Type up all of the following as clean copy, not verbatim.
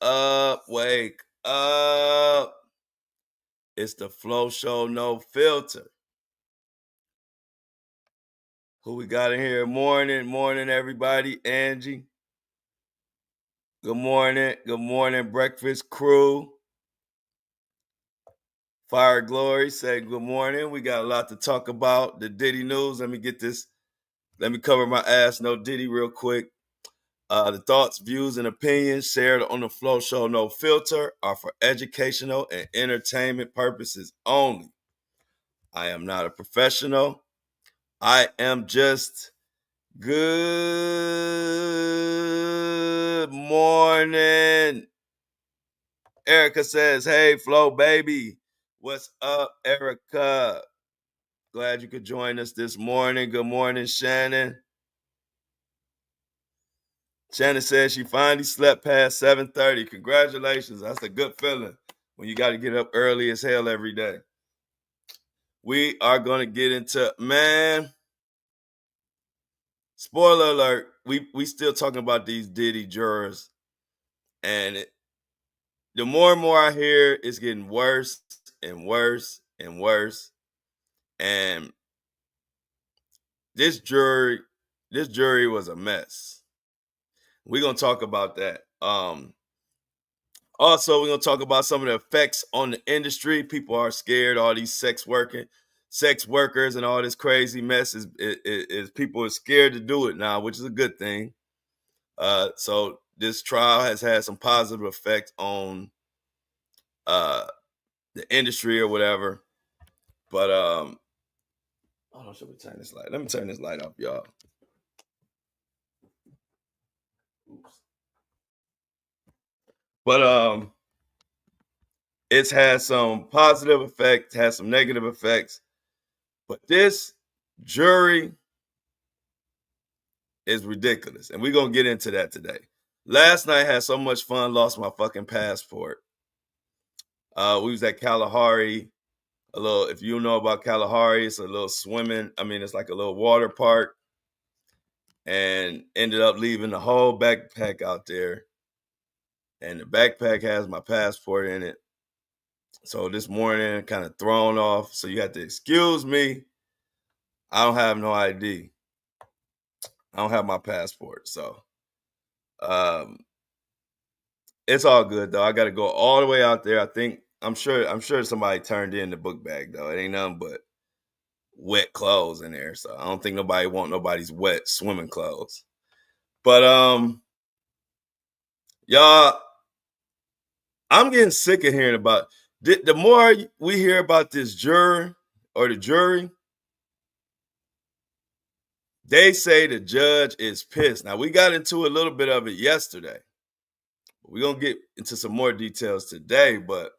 up, wake up. It's the Flow Show, no filter. Who we got in here? Morning, everybody. Angie. Good morning, breakfast crew. Fire Glory, say good morning. We got a lot to talk about. The Diddy news. Let me cover my ass. No Diddy real quick. The thoughts, views, and opinions shared on the Flow Show No Filter are for educational and entertainment purposes only. I am not a professional. I am just good morning. Erica says, hey, Flow baby. What's up, Erica? Glad you could join us this morning. Good morning, Shannon. Shannon says she finally slept past 7:30. Congratulations. That's a good feeling when you got to get up early as hell every day. We are going to get into, spoiler alert, we still talking about these Diddy jurors. And the more and more I hear, it's getting worse and worse and worse. And this jury was a mess. We're going to talk about that. Also, we're going to talk about some of the effects on the industry. People are scared. All these sex workers and all this crazy mess is people are scared to do it now, which is a good thing. So this trial has had some positive effect on the industry or whatever. But hold on, should we turn this light? Let me turn this light off, y'all. Oops. But it's had some positive effects, has some negative effects. But this jury is ridiculous. And we're going to get into that today. Last night had so much fun, lost my fucking passport. We was at Kalahari. If you know about Kalahari, it's a little swimming. I mean, it's like a little water park. And ended up leaving the whole backpack out there. And the backpack has my passport in it. So this morning, kind of thrown off. So you have to excuse me. I don't have no ID. I don't have my passport. So it's all good though. I got to go all the way out there. I'm sure somebody turned in the book bag though. It ain't nothing but wet clothes in there. So I don't think nobody want nobody's wet swimming clothes. But y'all, I'm getting sick of hearing about the more we hear about this juror or the jury, they say the judge is pissed. Now we got into a little bit of it yesterday. We're gonna get into some more details today, but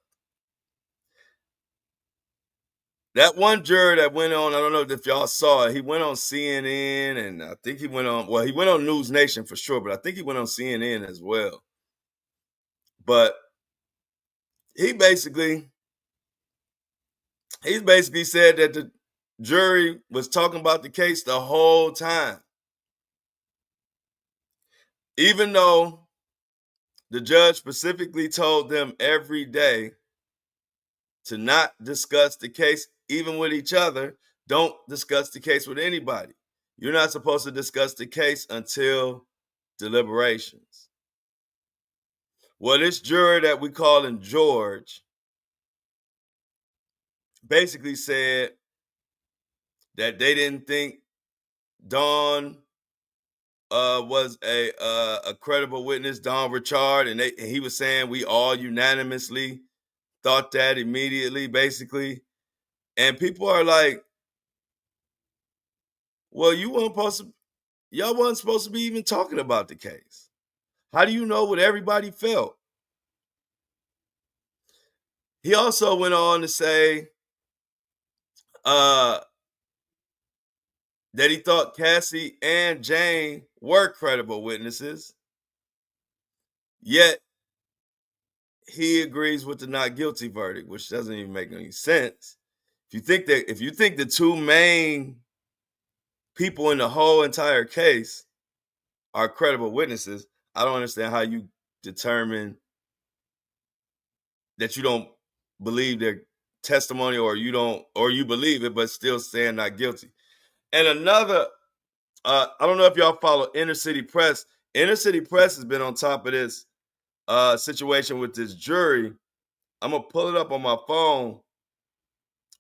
that one juror that went on, I don't know if y'all saw it, he went on CNN and I think he went on News Nation for sure, but I think he went on CNN as well. But he basically said that the jury was talking about the case the whole time. Even though the judge specifically told them every day to not discuss the case, even with each other. Don't discuss the case with anybody. You're not supposed to discuss the case until deliberations. Well, this juror that we call him George basically said that they didn't think Dawn was a credible witness, Dawn Richard, and he was saying we all unanimously thought that immediately, basically. And people are like, well, y'all wasn't supposed to be even talking about the case. How do you know what everybody felt? He also went on to say that he thought Cassie and Jane were credible witnesses, yet he agrees with the not guilty verdict, which doesn't even make any sense. If you think the two main people in the whole entire case are credible witnesses, I don't understand how you determine that you don't believe their testimony, or you believe it but still saying not guilty. And another, I don't know if y'all follow Inner City Press. Inner City Press has been on top of this situation with this jury. I'm gonna pull it up on my phone.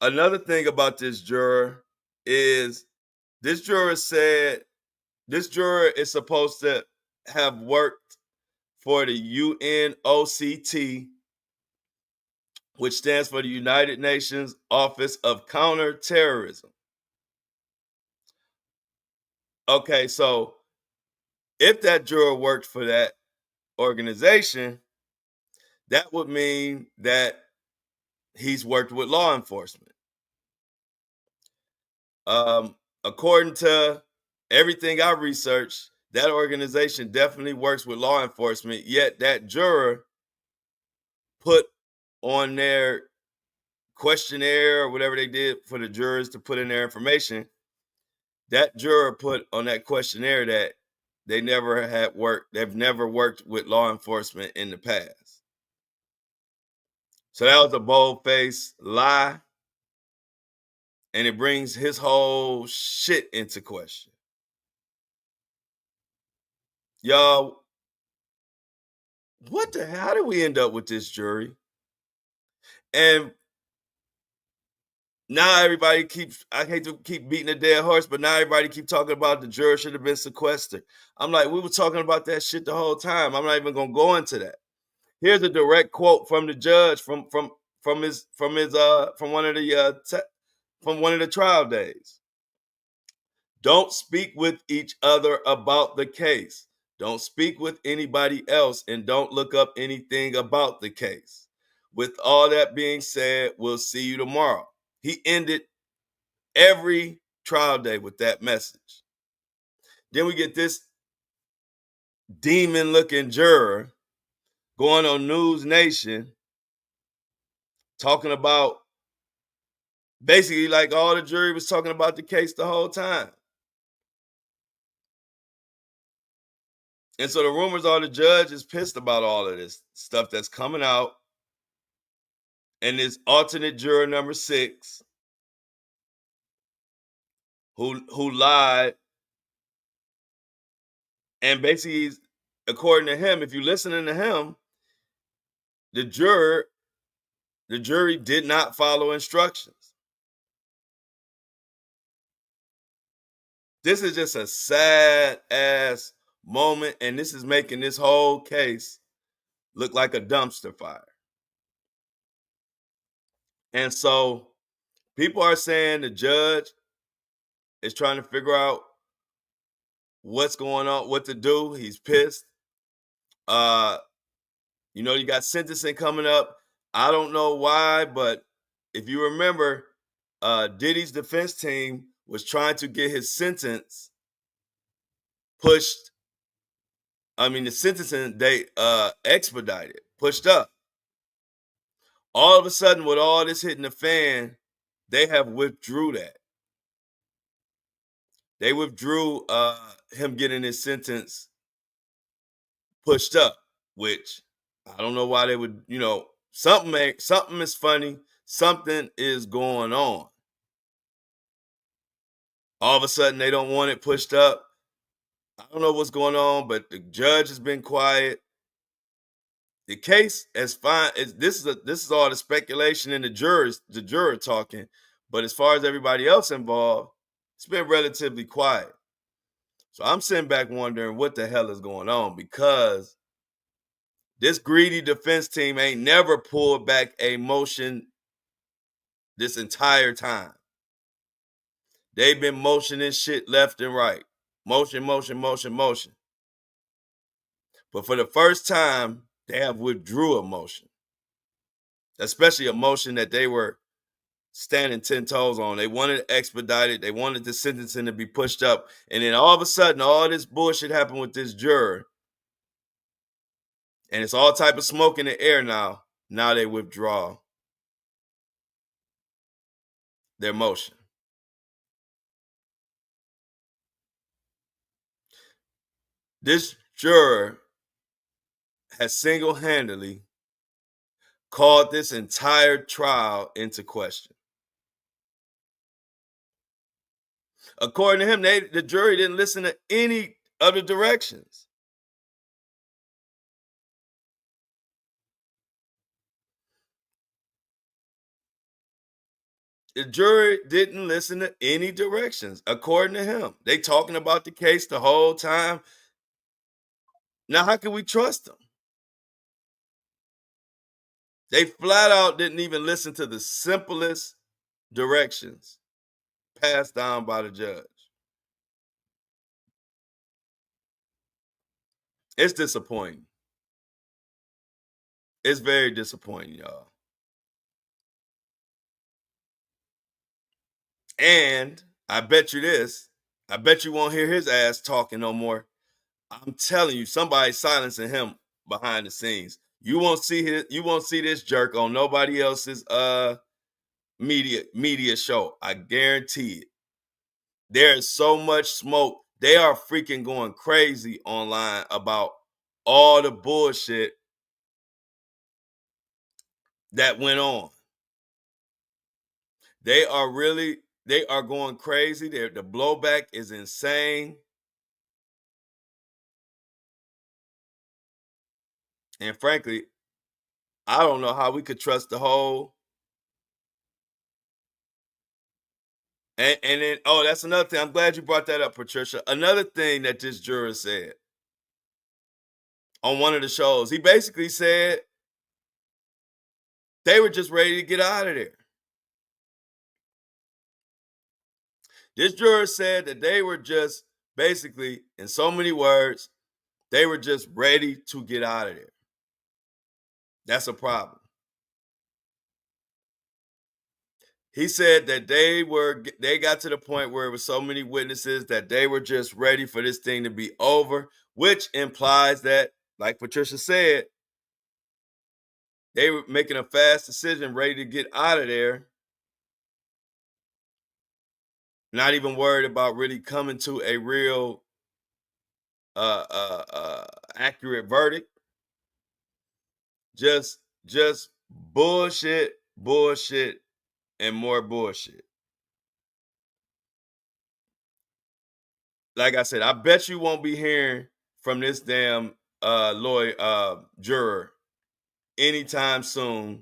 Another thing about this juror is this juror said this juror is supposed to have worked for the UNOCT, which stands for the United Nations Office of Counterterrorism. Okay, so if that juror worked for that organization, that would mean that he's worked with law enforcement. According to everything I researched, that organization definitely works with law enforcement. Yet that juror put on their questionnaire or whatever they did for the jurors to put in their information, that juror put on that questionnaire that they've never worked with law enforcement in the past. So that was a bold-faced lie, and it brings his whole shit into question. Y'all, what the hell? How did we end up with this jury? And now everybody keeps, I hate to keep beating a dead horse, but now everybody keep talking about the juror should have been sequestered. I'm like, we were talking about that shit the whole time. I'm not even gonna go into that. Here's a direct quote from the judge from one of the from one of the trial days. Don't speak with each other about the case. Don't speak with anybody else, and don't look up anything about the case. With all that being said, we'll see you tomorrow. He ended every trial day with that message. Then we get this demon looking juror going on News Nation talking about basically like all the jury was talking about the case the whole time. And so the rumors are the judge is pissed about all of this stuff that's coming out. And this alternate juror number 6 who lied, and basically, according to him, if you're listening to him, the jury did not follow instructions. This is just a sad ass moment, and this is making this whole case look like a dumpster fire. And so people are saying the judge is trying to figure out what's going on, what to do. He's pissed. You got sentencing coming up. I don't know why, but if you remember, Diddy's defense team was trying to get his sentence pushed. I mean, the sentencing date expedited, pushed up. All of a sudden, with all this hitting the fan, they have withdrew that. They withdrew him getting his sentence pushed up, which I don't know why they would, something is funny, something is going on. All of a sudden they don't want it pushed up. I don't know what's going on, but the judge has been quiet. The case is fine. This is all the speculation and the juror talking. But as far as everybody else involved, it's been relatively quiet. So I'm sitting back wondering what the hell is going on, because this greedy defense team ain't never pulled back a motion this entire time. They've been motioning shit left and right. Motion, motion, motion, motion. But for the first time, they have withdrew a motion, especially a motion that they were standing 10 toes on. They wanted it expedited. They wanted the sentencing to be pushed up. And then all of a sudden, all this bullshit happened with this juror. And it's all type of smoke in the air now. Now they withdraw their motion. This juror has single-handedly called this entire trial into question. According to him, the jury didn't listen to any of the directions. The jury didn't listen to any directions, according to him. They talking about the case the whole time. Now, how can we trust them? They flat out didn't even listen to the simplest directions passed down by the judge. It's disappointing. It's very disappointing, y'all. And I bet you this, I bet you won't hear his ass talking no more. I'm telling you, somebody's silencing him behind the scenes. You won't see this jerk on nobody else's media show. I guarantee it. There is so much smoke. They are freaking going crazy online about all the bullshit that went on. They are going crazy. The blowback is insane. And frankly, I don't know how we could trust the whole. And then, oh, that's another thing. I'm glad you brought that up, Patricia. Another thing that this juror said on one of the shows, he basically said they were just ready to get out of there. This juror said that they were just basically, in so many words, they were just ready to get out of there. That's a problem. He said that they got to the point where it was so many witnesses that they were just ready for this thing to be over, which implies that, like Patricia said, they were making a fast decision, ready to get out of there, not even worried about really coming to a real accurate verdict. Just bullshit, bullshit, and more bullshit. Like I said, I bet you won't be hearing from this damn juror anytime soon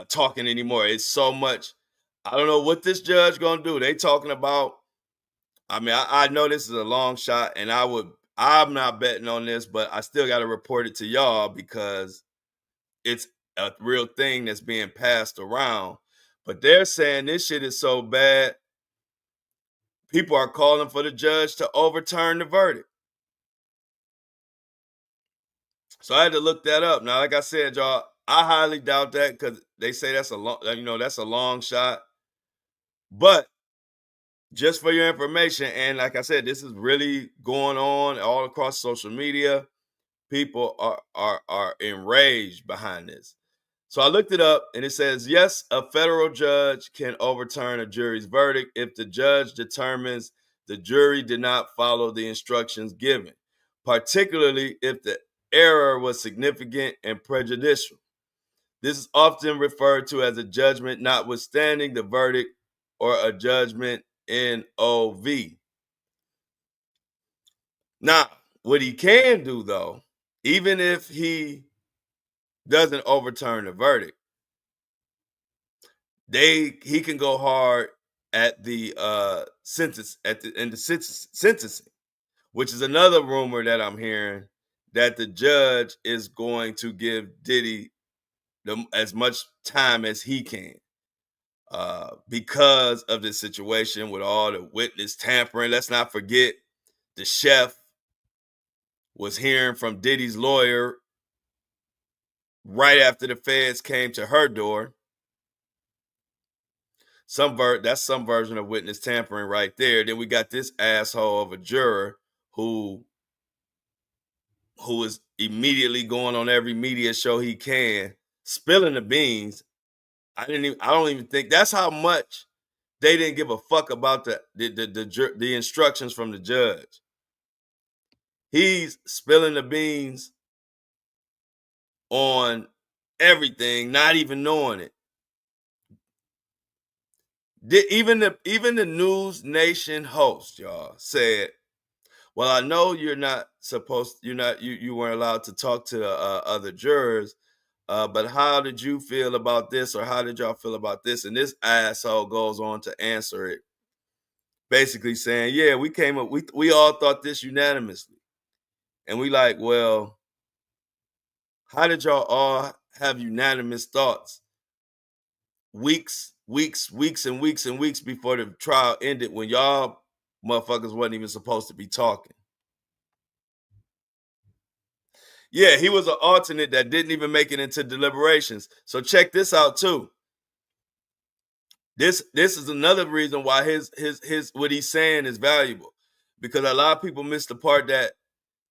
talking anymore. It's so much. I don't know what this judge gonna do. They talking about. I mean, I know this is a long shot, and I'm not betting on this, but I still got to report it to y'all because it's a real thing that's being passed around. But they're saying this shit is so bad, people are calling for the judge to overturn the verdict. So I had to look that up. Now, like I said, y'all, I highly doubt that because they say that's that's a long shot. But just for your information, and like I said, this is really going on all across social media. People are enraged behind this. So I looked it up and it says, yes, a federal judge can overturn a jury's verdict if the judge determines the jury did not follow the instructions given, particularly if the error was significant and prejudicial. This is often referred to as a judgment notwithstanding the verdict or a judgment NOV. Now, what he can do though, even if he doesn't overturn the verdict, he can go hard at the sentencing, which is another rumor that I'm hearing that the judge is going to give Diddy as much time as he can because of this situation with all the witness tampering. Let's not forget the chef was hearing from Diddy's lawyer right after the feds came to her door. That's some version of witness tampering right there. Then we got this asshole of a juror who is immediately going on every media show he can, spilling the beans. I don't even think that's how much they didn't give a fuck about the instructions from the judge. He's spilling the beans on everything, not even knowing it. Even the News Nation host, y'all, said, "Well, I know you weren't allowed to talk to other jurors, but how did you feel about this, or how did y'all feel about this?" And this asshole goes on to answer it, basically saying, "Yeah, we all thought this unanimously," and we like, well, how did y'all all have unanimous thoughts weeks and weeks before the trial ended when y'all motherfuckers wasn't even supposed to be talking? Yeah, he was an alternate that didn't even make it into deliberations. So check this out too. This is another reason why his what he's saying is valuable, because a lot of people miss the part that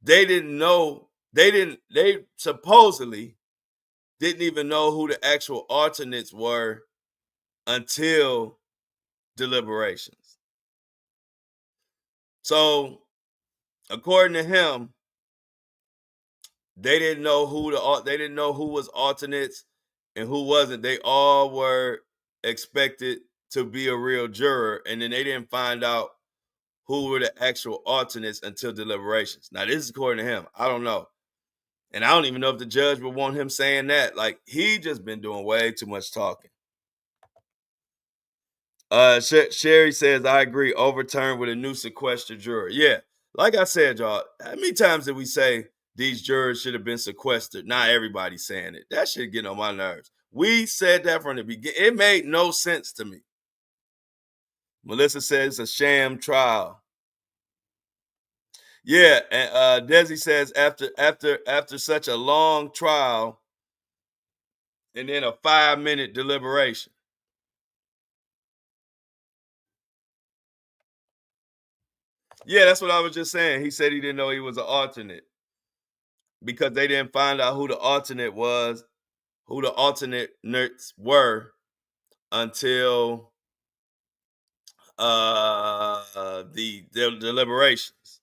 they didn't know they supposedly didn't even know who the actual alternates were until deliberations. So according to him, they didn't know who was alternates and who wasn't. They all were expected to be a real juror, and then they didn't find out who were the actual alternates until deliberations. Now, this is according to him. I don't know. And I don't even know if the judge would want him saying that. Like, he just been doing way too much talking. Sherry says, I agree, overturned with a new sequestered juror. Yeah, like I said, y'all, how many times did we say these jurors should have been sequestered? Not everybody's saying it. That shit getting on my nerves. We said that from the beginning. It made no sense to me. Melissa says it's a sham trial. Yeah, and Desi says after such a long trial and then a 5-minute deliberation. Yeah, that's what I was just saying. He said he didn't know he was an alternate because they didn't find out who the alternate was, who the alternates were until the deliberations.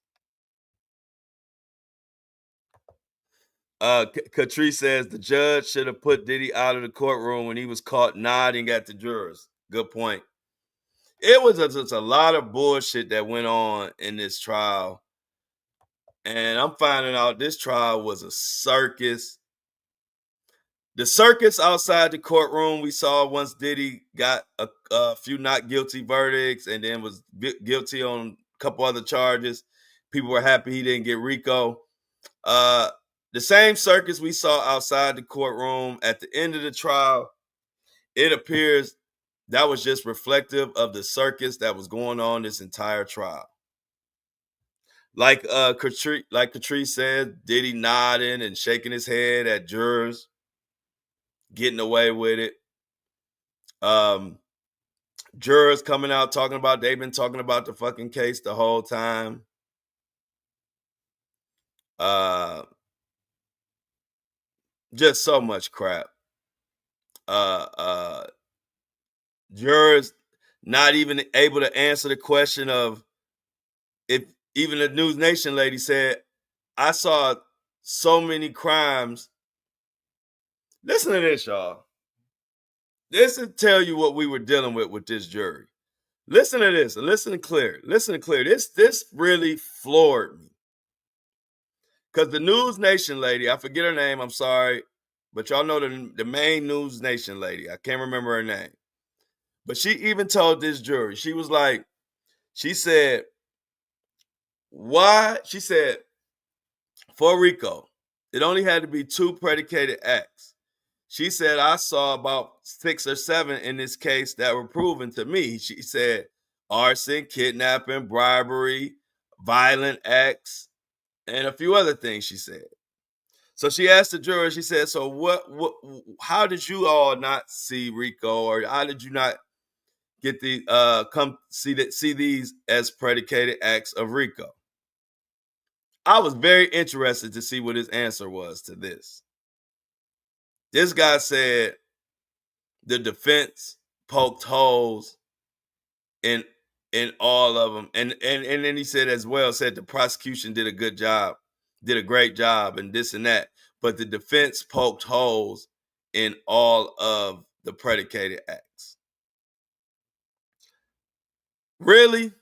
Catrice says the judge should have put Diddy out of the courtroom when he was caught nodding at the jurors. Good point. It was just a lot of bullshit that went on in this trial. And I'm finding out this trial was a circus. The circus outside the courtroom we saw once Diddy got a few not guilty verdicts and then was guilty on a couple other charges. People were happy he didn't get RICO. The same circus we saw outside the courtroom at the end of the trial, it appears that was just reflective of the circus that was going on this entire trial. Like Catrice said, Diddy nodding and shaking his head at jurors, getting away with it. Jurors coming out talking about they've been talking about the fucking case the whole time. Just so much crap. Jurors not even able to answer the question of, if even the News Nation lady said, I saw so many crimes. Listen to this, y'all. This will tell you what we were dealing with this jury. Listen to this and listen to clear. Listen to clear. This really floored me. Because the News Nation lady, I forget her name, I'm sorry, but y'all know the main News Nation lady. I can't remember her name. But she even told this jury, she said, why? She said, for RICO, it only had to be 2 predicated acts. She said, I saw about 6 or 7 in this case that were proven to me. She said, arson, kidnapping, bribery, violent acts, and a few other things, she said. So she asked the jurors, she said, so how did you all not see RICO, or how did you not get the come see these as predicated acts of RICO? I was very interested to see what his answer was to this. This guy said the defense poked holes in all of them, and then he said as well, said the prosecution did a great job, and this and that. but the defense poked holes in all of the predicated acts. Really?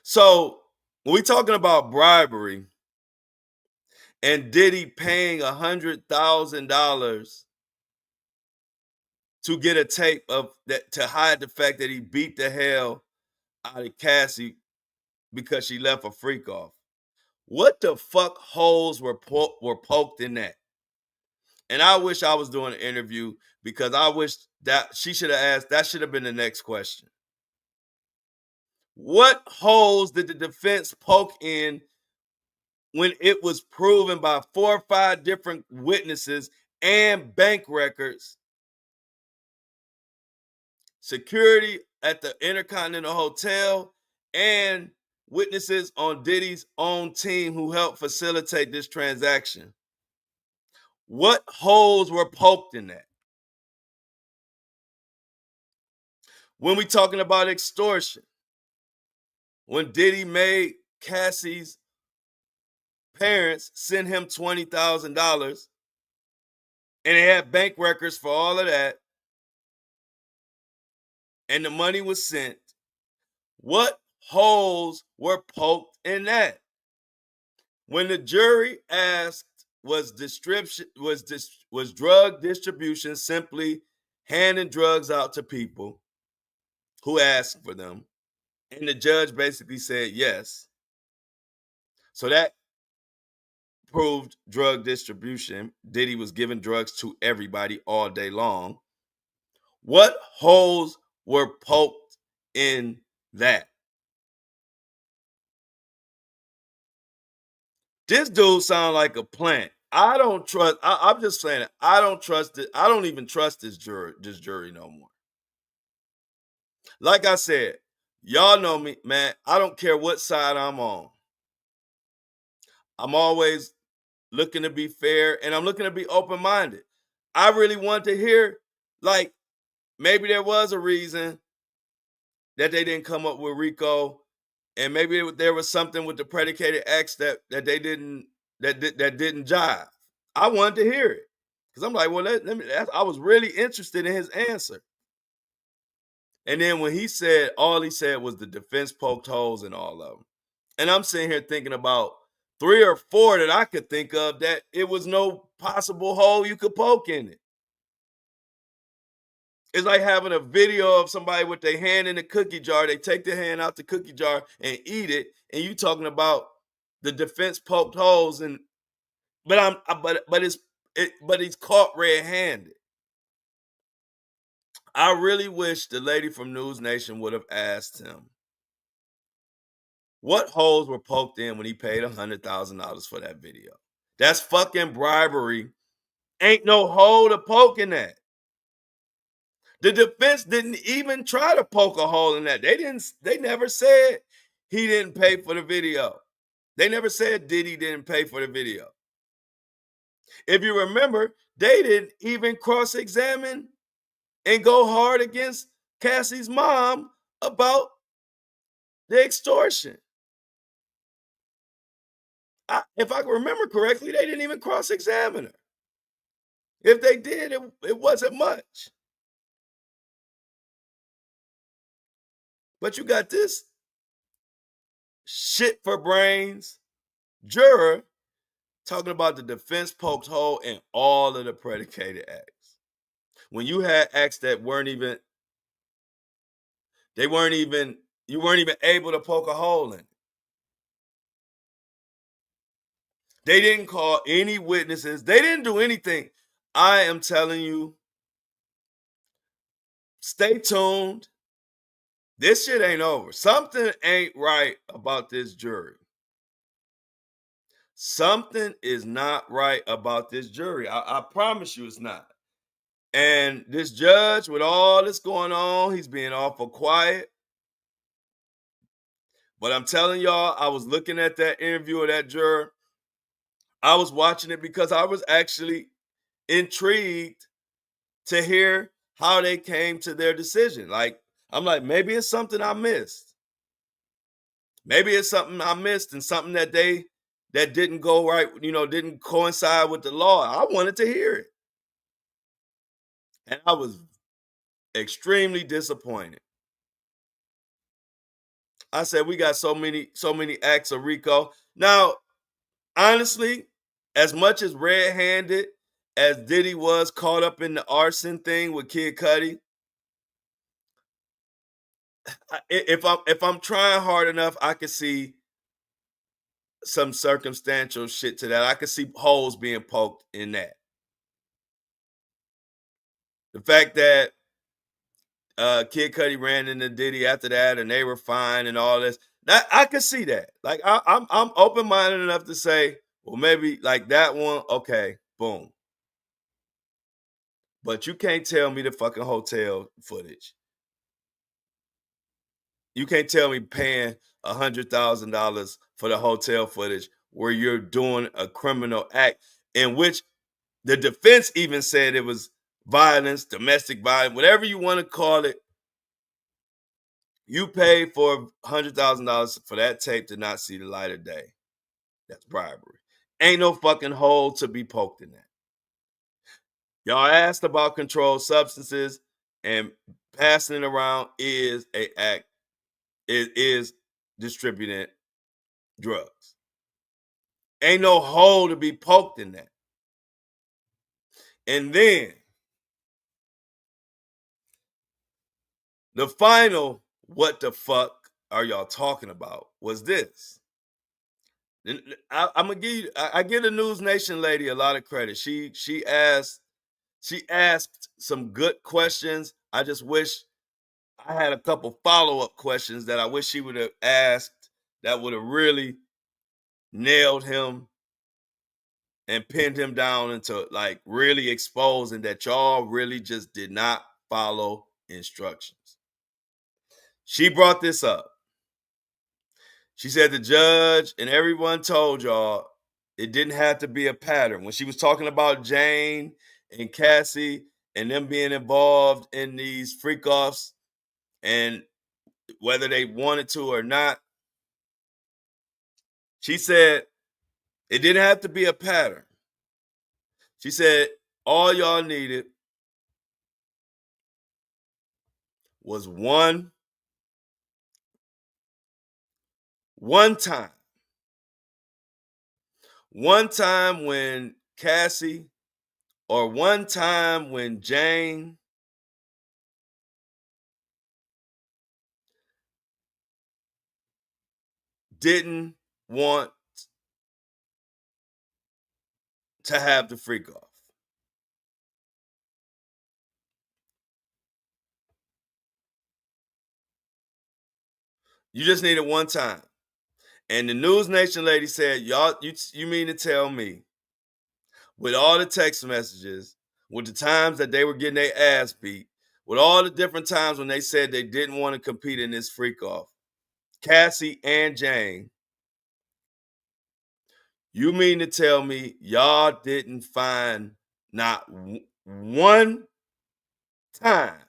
So when we talking about bribery and Diddy paying $100,000 to get a tape of that to hide the fact that he beat the hell out of Cassie because she left a freak off. What the fuck holes were poked in that? And I wish I was doing an interview because I wish that she should have asked, that should have been the next question. What holes did the defense poke in when it was proven by 4 or 5 different witnesses and bank records, security at the Intercontinental Hotel, and witnesses on Diddy's own team who helped facilitate this transaction? What holes were poked in that? When we talking about extortion, when Diddy made Cassie's parents send him $20,000 and they had bank records for all of that, and the money was sent, what holes were poked in that? When the jury asked, was drug distribution simply handing drugs out to people who asked for them? And the judge basically said yes. So that proved drug distribution. Diddy was giving drugs to everybody all day long. What holes were poked in that? This dude sounds like a plant. I don't trust. I'm just saying it. I don't trust it. I don't even trust this jury no more. Like I said, y'all know me, man. I don't care what side I'm on. I'm always looking to be fair and I'm looking to be open-minded. I really want to hear, like, maybe there was a reason that they didn't come up with Rico, and maybe there was something with the predicated acts that they didn't that didn't jive. I wanted to hear it because I'm like, well, let me. I was really interested in his answer. And then when he said, all he said was the defense poked holes in all of them, and I'm sitting here thinking about 3 or 4 that I could think of that it was no possible hole you could poke in it. It's like having a video of somebody with their hand in the cookie jar. They take their hand out the cookie jar and eat it, and you talking about the defense poked holes, and but he's caught red-handed. I really wish the lady from News Nation would have asked him what holes were poked in when he paid $100,000 for that video. That's fucking bribery. Ain't no hole to poke in that. The defense didn't even try to poke a hole in that. They never said he didn't pay for the video. They never said Diddy didn't pay for the video. If you remember, they didn't even cross-examine and go hard against Cassie's mom about the extortion. If I can remember correctly, they didn't even cross-examine her. If they did, it wasn't much. But you got this shit for brains juror talking about the defense poked hole in all of the predicated acts. When you had acts that you weren't even able to poke a hole in. They didn't call any witnesses. They didn't do anything. I am telling you, stay tuned. This shit ain't over. Something ain't right about this jury. Something is not right about this jury. I promise you it's not. And this judge, with all this going on, he's being awful quiet. But I'm telling y'all, I was looking at that interview of that juror. I was watching it because I was actually intrigued to hear how they came to their decision. Like, I'm like, maybe it's something I missed. Maybe it's something I missed and something that they that didn't go right, didn't coincide with the law. I wanted to hear it. And I was extremely disappointed. I said, we got so many acts of RICO. Now, honestly, as much as red-handed as Diddy was caught up in the arson thing with Kid Cudi, if I'm trying hard enough, I could see some circumstantial shit to that. I could see holes being poked in that. The fact that Kid Cudi ran into Diddy after that, and they were fine and all this. That I could see that. Like I'm open minded enough to say, well, maybe like that one. Okay, boom. But you can't tell me the fucking hotel footage. You can't tell me paying $100,000 for the hotel footage where you're doing a criminal act in which the defense even said it was violence, domestic violence, whatever you want to call it. You paid for $100,000 for that tape to not see the light of day. That's bribery. Ain't no fucking hole to be poked in that. Y'all asked about controlled substances, and passing it around is a act. It is distributing drugs. Ain't no hole to be poked in that. And then the final, what the fuck are y'all talking about, was this. I'm gonna give you. I give the News Nation lady a lot of credit. She asked some good questions. I just wish I had a couple follow-up questions that I wish she would have asked that would have really nailed him and pinned him down into like really exposing that y'all really just did not follow instructions. She brought this up. She said the judge and everyone told y'all it didn't have to be a pattern. When she was talking about Jane and Cassie and them being involved in these freak offs and whether they wanted to or not, she said it didn't have to be a pattern. She said all y'all needed was one time. One time when Cassie or one time when Jane didn't want to have the freak off. You just needed one time. And the News Nation lady said, y'all, you mean to tell me, with all the text messages, with the times that they were getting their ass beat, with all the different times when they said they didn't want to compete in this freak off, Cassie and Jane, you mean to tell me y'all didn't find not one time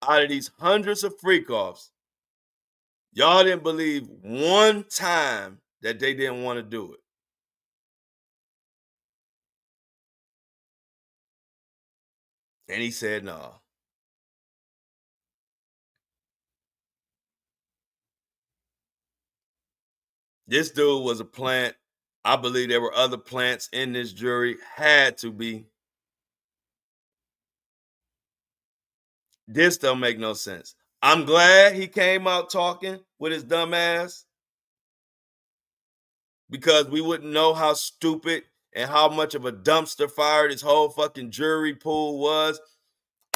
out of these hundreds of freak offs, y'all didn't believe one time that they didn't want to do it? And he said, no. This dude was a plant. I believe there were other plants in this jury, had to be. This don't make no sense. I'm glad he came out talking with his dumb ass because we wouldn't know how stupid and how much of a dumpster fire this whole fucking jury pool was.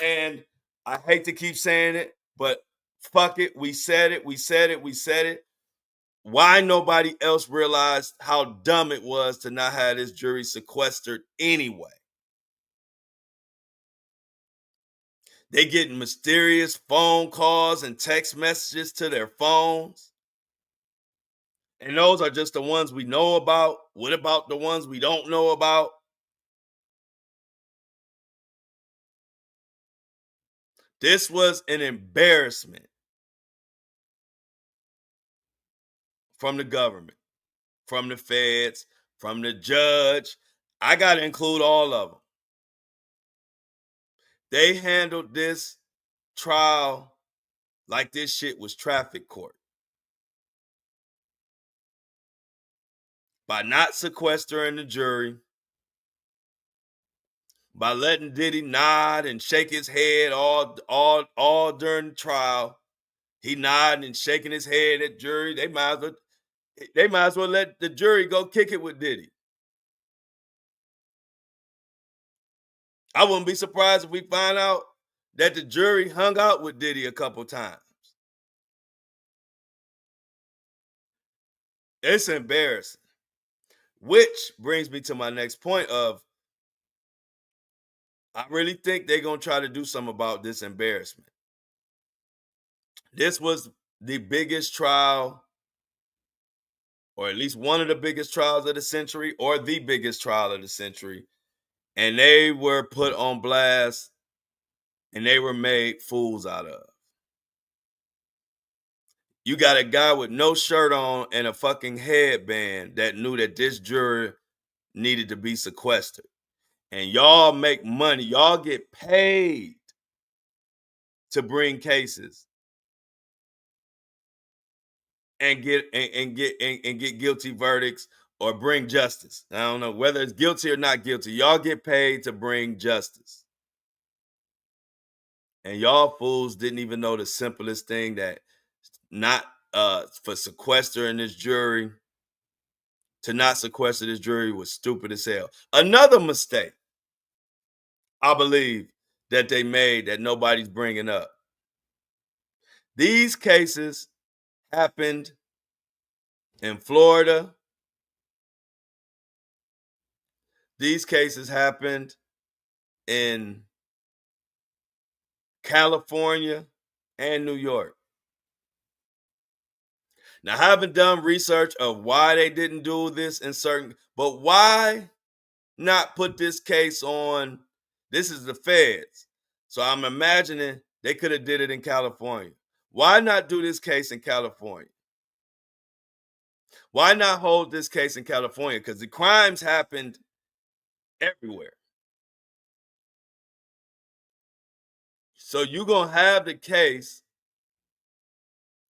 And I hate to keep saying it, but fuck it. We said it. We said it. We said it. Why nobody else realized how dumb it was to not have this jury sequestered anyway? They getting mysterious phone calls and text messages to their phones. And those are just the ones we know about. What about the ones we don't know about? This was an embarrassment from the government, from the feds, from the judge. I got to include all of them. They handled this trial like this shit was traffic court by not sequestering the jury, by letting Diddy nod and shake his head all during the trial. He nodding and shaking his head at jury. They might as well let the jury go kick it with Diddy. I wouldn't be surprised if we find out that the jury hung out with Diddy a couple times. It's embarrassing. Which brings me to my next point of I really think they're going to try to do something about this embarrassment. This was the biggest trial, or at least one of the biggest trials of the century, or the biggest trial of the century. And they were put on blast and they were made fools out of. You got a guy with no shirt on and a fucking headband that knew that this jury needed to be sequestered. And y'all make money. Y'all get paid to bring cases and get guilty verdicts or bring justice. I don't know whether it's guilty or not guilty. Y'all get paid to bring justice. And y'all fools didn't even know the simplest thing, that not for sequestering this jury, to not sequester this jury was stupid as hell. Another mistake I believe that they made that nobody's bringing up. These cases happened in Florida. These cases happened in California and New York. Now, I haven't done research of why they didn't do this in certain, but why not put this case on? This is the feds. So I'm imagining they could have did it in California. Why not do this case in California? Why not hold this case in California? Because the crimes happened everywhere. So you're going to have the case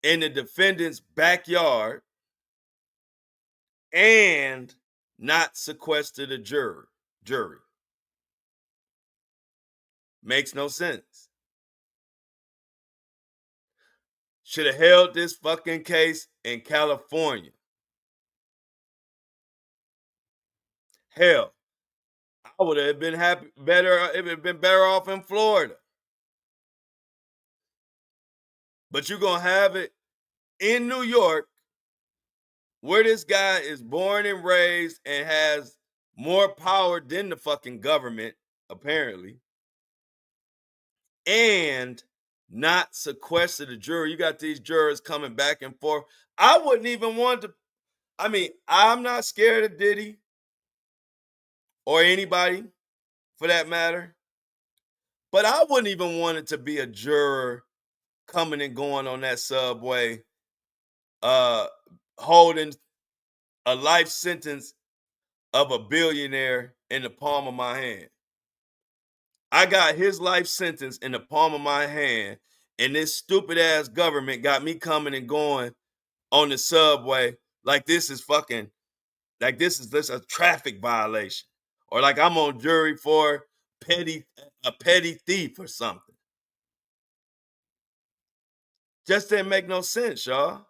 in the defendant's backyard and not sequester the jury. Makes no sense. Should have held this fucking case in California. Hell, I would have been better if it had been better off in Florida. But you're going to have it in New York, where this guy is born and raised and has more power than the fucking government, apparently, and not sequester the jury. You got these jurors coming back and forth. I wouldn't even want to. I mean, I'm not scared of Diddy or anybody for that matter, but I wouldn't even want it to be a juror coming and going on that subway, uh, holding a life sentence of a billionaire in the palm of my hand. I got his life sentence in the palm of my hand, and this stupid ass government got me coming and going on the subway like this is fucking, like this is just a traffic violation, or like I'm on jury for a petty thief or something. Just didn't make no sense, y'all.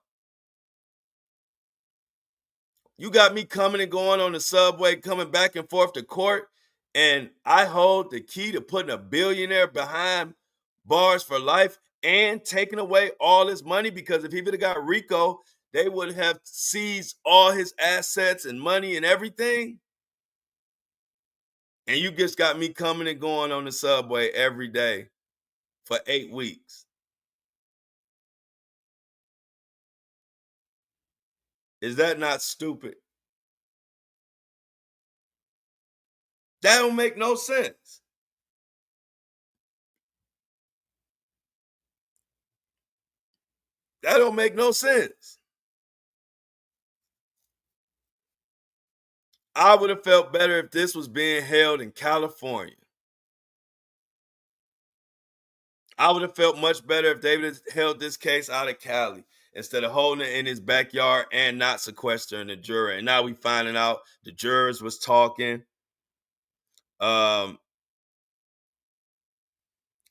You got me coming and going on the subway, coming back and forth to court, and I hold the key to putting a billionaire behind bars for life and taking away all his money, because if he would have got RICO, they would have seized all his assets and money and everything. And you just got me coming and going on the subway every day for 8 weeks. Is that not stupid? That don't make no sense. That don't make no sense. I would have felt better if this was being held in California. I would have felt much better if David had held this case out of Cali instead of holding it in his backyard and not sequestering the juror. And now we finding out the jurors was talking, um,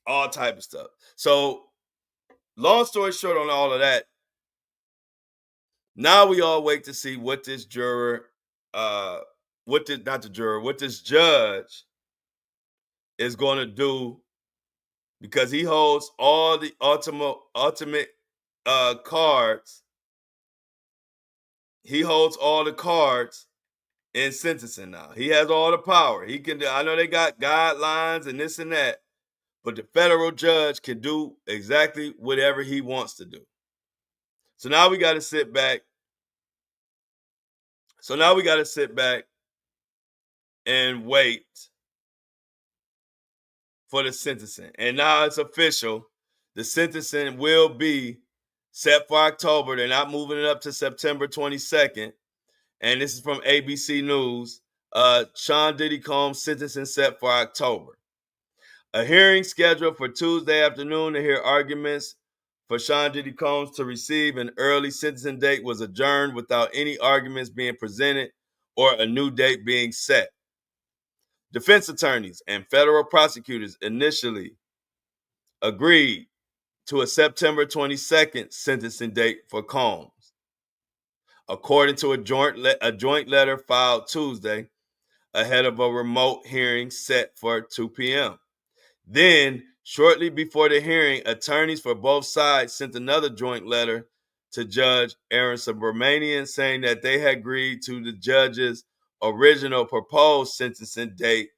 all type of stuff. So, long story short, on all of that, now we all wait to see what this juror, what this not the juror, what this judge is going to do because he holds all the ultimate cards. He holds all the cards in sentencing now. He has all the power. He can. I know they got guidelines and this and that, but the federal judge can do exactly whatever he wants to do. So now we got to sit back. And wait for the sentencing. And now it's official. The sentencing will be set for October. They're not moving it up to September 22nd. And this is from ABC News. Sean Diddy Combs sentencing set for October. A hearing scheduled for Tuesday afternoon to hear arguments for Sean Diddy Combs to receive an early sentencing date was adjourned without any arguments being presented or a new date being set. Defense attorneys and federal prosecutors initially agreed to a September 22nd sentencing date for Combs. According to a joint letter filed Tuesday ahead of a remote hearing set for 2 p.m. Then, shortly before the hearing, attorneys for both sides sent another joint letter to Judge Aaron Subramanian saying that they had agreed to the judge's original proposed sentencing date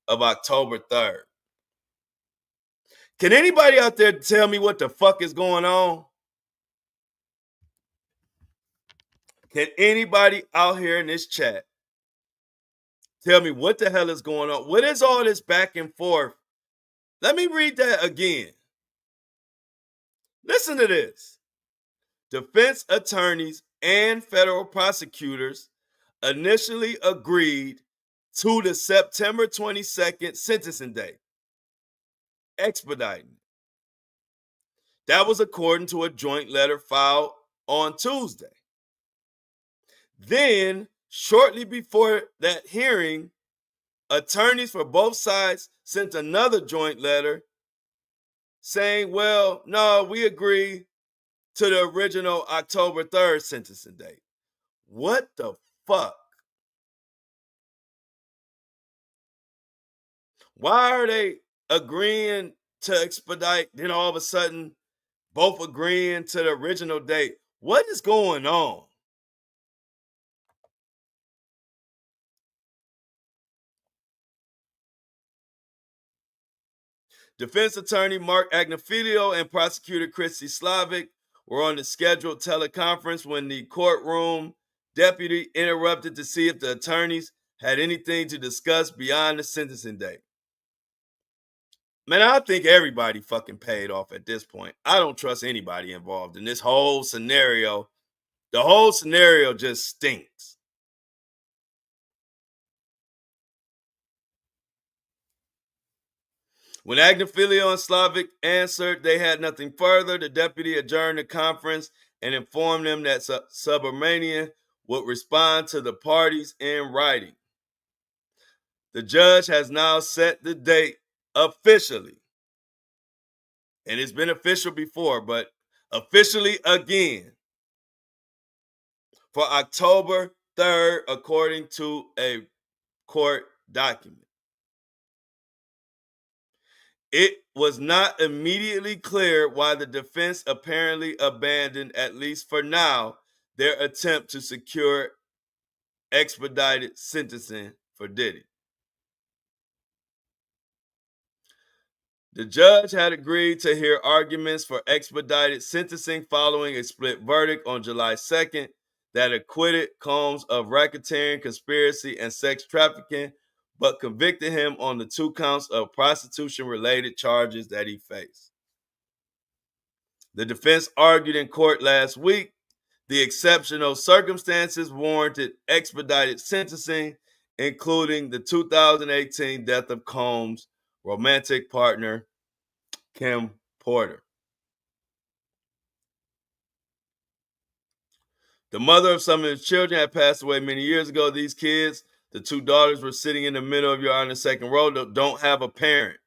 of October 3rd. Can anybody out there tell me what the fuck is going on? Can anybody out here in this chat tell me what the hell is going on? What is all this back and forth? Let me read that again. Listen to this. Defense attorneys and federal prosecutors initially agreed to the September 22nd sentencing date, expediting. That was according to a joint letter filed on Tuesday. Then, shortly before that hearing, attorneys for both sides sent another joint letter saying, well, no, we agree to the original October 3rd sentencing date. What the fuck? Why are they agreeing to expedite, then all of a sudden both agreeing to the original date? What is going on? Defense attorney Mark Agnifilio and prosecutor Christy Slavic were on the scheduled teleconference when the courtroom deputy interrupted to see if the attorneys had anything to discuss beyond the sentencing date. Man, I think everybody fucking paid off at this point. I don't trust anybody involved in this whole scenario. The whole scenario just stinks. When Agnifilio and Slavic answered they had nothing further, the deputy adjourned the conference and informed them that Subramanian would respond to the parties in writing. The judge has now set the date officially. And it's been official before, but officially again for October 3rd, according to a court document. It was not immediately clear why the defense apparently abandoned, at least for now, their attempt to secure expedited sentencing for Diddy. The judge had agreed to hear arguments for expedited sentencing following a split verdict on July 2nd that acquitted Combs of racketeering, conspiracy, and sex trafficking, but convicted him on the 2 counts of prostitution-related charges that he faced. The defense argued in court last week the exceptional circumstances warranted expedited sentencing including the 2018 death of Combs' romantic partner, Kim Porter. The mother of some of his children had passed away many years ago. These kids, the two daughters, were sitting in the middle of your honor second row, don't have a parent,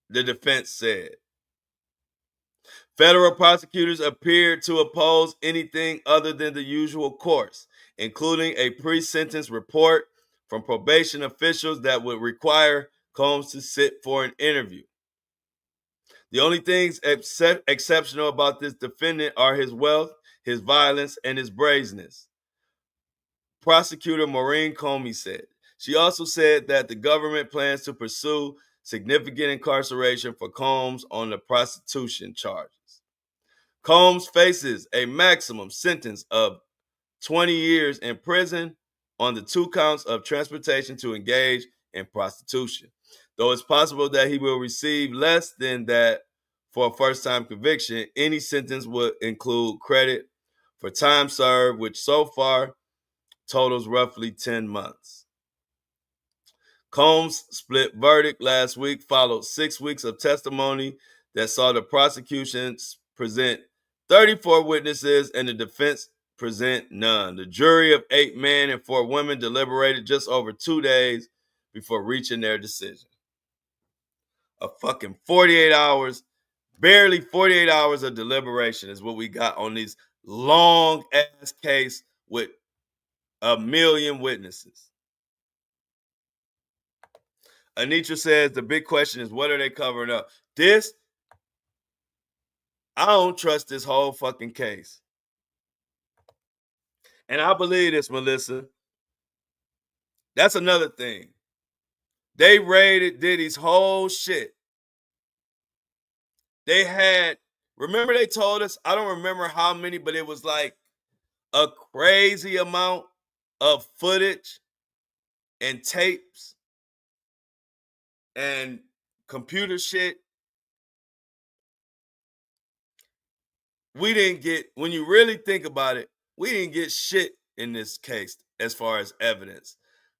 the defense said. Federal prosecutors appeared to oppose anything other than the usual course, including a pre-sentence report from probation officials that would require Combs to sit for an interview. The only things exceptional about this defendant are his wealth, his violence, and his brazenness, Prosecutor Maureen Comey said. She also said that the government plans to pursue significant incarceration for Combs on the prostitution charges. Combs faces a maximum sentence of 20 years in prison on the 2 counts of transportation to engage in prostitution, though it's possible that he will receive less than that for a first-time conviction. Any sentence would include credit for time served, which so far totals roughly 10 months. Combs' split verdict last week followed 6 weeks of testimony that saw the prosecution present 34 witnesses and the defense present none. The jury of 8 men and 4 women deliberated just over 2 days before reaching their decision. A fucking 48 hours, barely 48 hours of deliberation is what we got on these long ass case with 1 million witnesses. Anitra says the big question is, what are they covering up? I don't trust this whole fucking case. And I believe this, Melissa. That's another thing. They raided Diddy's whole shit. They had, remember they told us, I don't remember how many, but it was like a crazy amount of footage and tapes and computer shit. We didn't get, when you really think about it, we didn't get shit in this case as far as evidence.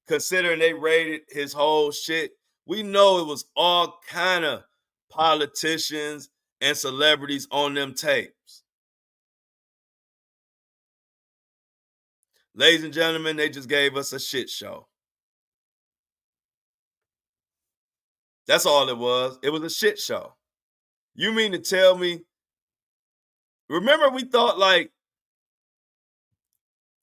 Considering they raided his whole shit, we know it was all kind of politicians and celebrities on them tapes. Ladies and gentlemen, they just gave us a shit show. That's all it was. It was a shit show. You mean to tell me, remember we thought like,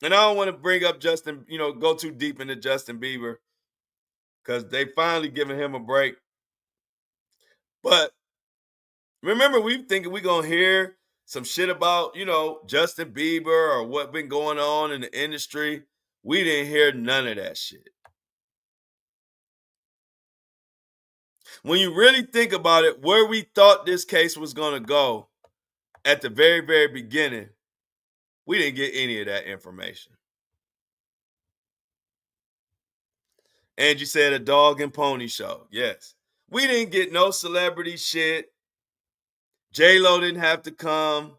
and I don't want to bring up Justin, go too deep into Justin Bieber because they finally given him a break. But remember, we thinking we gonna hear some shit about, Justin Bieber or what been going on in the industry. We didn't hear none of that shit. When you really think about it, where we thought this case was gonna go at the very, very beginning, we didn't get any of that information. Angie said a dog and pony show. Yes. We didn't get no celebrity shit. J-Lo didn't have to come.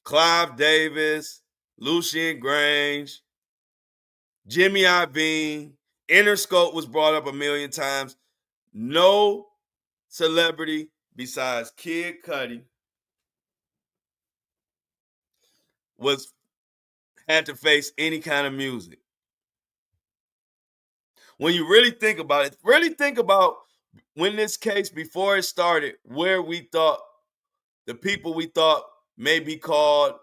Clive Davis, Lucien Grange, Jimmy Iovine, Interscope was brought up 1 million times. No celebrity besides Kid Cudi had to face any kind of music. When you really think about it, really think about when this case, before it started, where we thought, the people we thought may be called,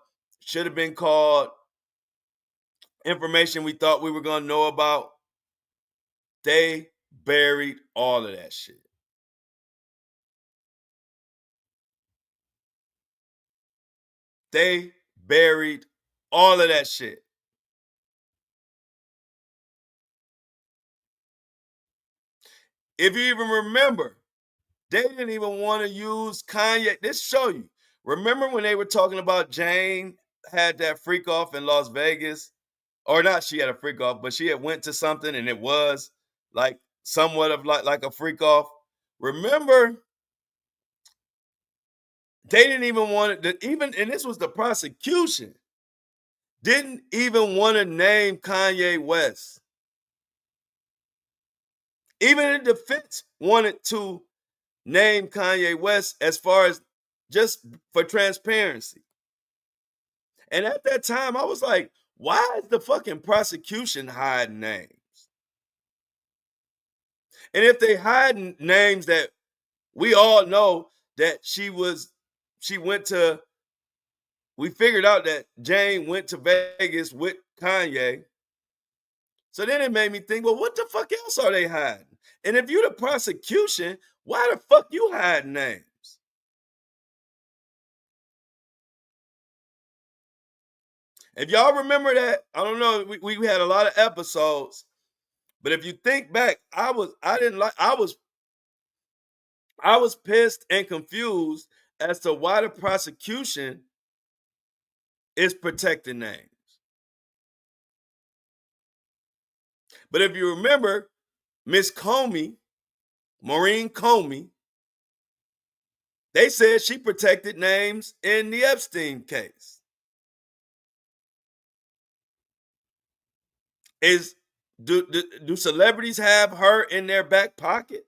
should have been called, information we thought we were going to know about, they buried all of that shit. They buried all of that shit. If you even remember, they didn't even want to use Kanye. This show you. Remember when they were talking about Jane had that freak off in Las Vegas? Or not, she had a freak off, but she had went to something and it was like somewhat of like a freak off. Remember, they didn't even want it, and this was the prosecution. didn't even want to name Kanye West. Even the defense wanted to name Kanye West as far as just for transparency. And at that time, I was like, why is the fucking prosecution hiding names? And if they hiding names that we all know that she went to, we figured out that Jane went to Vegas with Kanye. So then it made me think, well, what the fuck else are they hiding? And if you're the prosecution, why the fuck you hiding names? If y'all remember that, I don't know, we had a lot of episodes, but if you think back, I was pissed and confused as to why the prosecution is protecting names. But if you remember, Miss Comey, Maureen Comey, they said she protected names in the Epstein case. Do celebrities have her in their back pocket?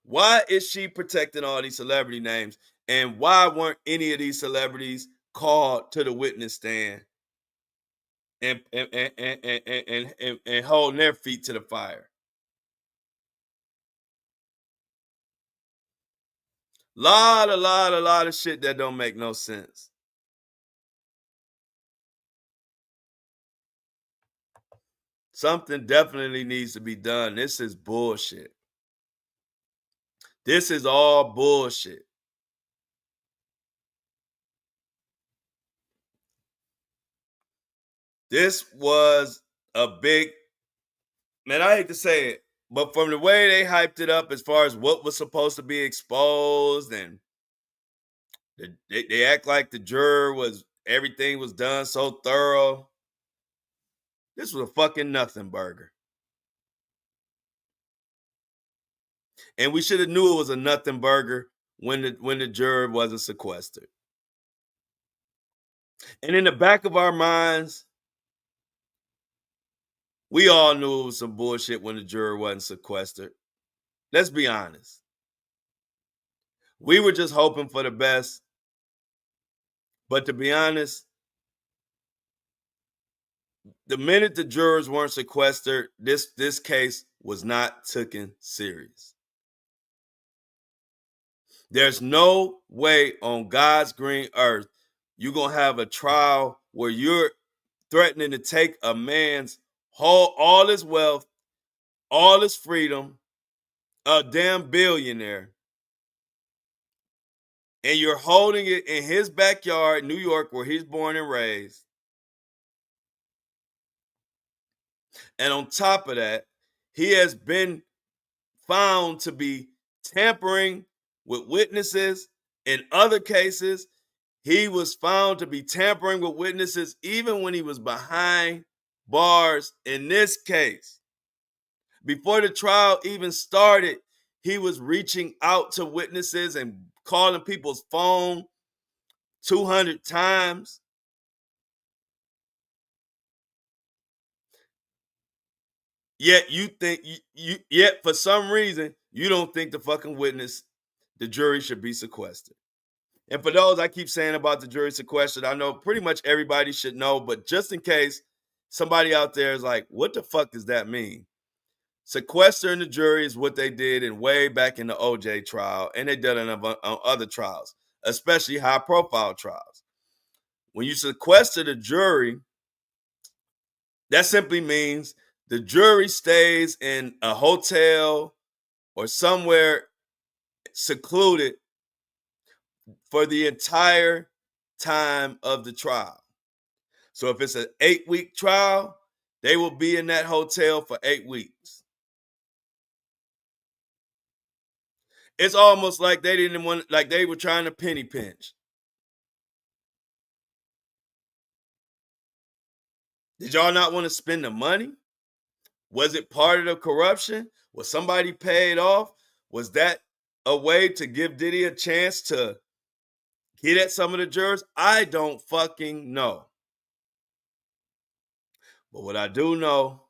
Why is she protecting all these celebrity names? And why weren't any of these celebrities called to the witness stand and holding their feet to the fire? Lot of shit that don't make no sense. Something definitely needs to be done. This is bullshit. This is all bullshit. This was a big, man, I hate to say it, but from the way they hyped it up as far as what was supposed to be exposed, and they act like the juror was, everything was done so thorough. This was a fucking nothing burger. And we should have knew it was a nothing burger when the juror wasn't sequestered. And in the back of our minds, we all knew it was some bullshit when the juror wasn't sequestered. Let's be honest. We were just hoping for the best. But to be honest, the minute the jurors weren't sequestered, this case was not taken serious. There's no way on God's green earth you're going to have a trial where you're threatening to take a man's all his wealth, all his freedom, a damn billionaire, and you're holding it in his backyard, New York, where he's born and raised. And on top of that, he has been found to be tampering with witnesses. In other cases, he was found to be tampering with witnesses even when he was behind bars. In this case, before the trial even started, he was reaching out to witnesses and calling people's phone 200 times. Yet you think yet for some reason you don't think the jury should be sequestered. And for those I keep saying about the jury sequestered, I know pretty much everybody should know, but just in case somebody out there is like, what the fuck does that mean? Sequestering the jury is what they did in way back in the OJ trial, and they did it on other trials, especially high-profile trials. When you sequester the jury, that simply means the jury stays in a hotel or somewhere secluded for the entire time of the trial. So if it's an 8-week trial, they will be in that hotel for 8 weeks. It's almost like they didn't want, like they were trying to penny pinch. Did y'all not want to spend the money? Was it part of the corruption? Was somebody paid off? Was that a way to give Diddy a chance to get at some of the jurors? I don't fucking know. But what I do know,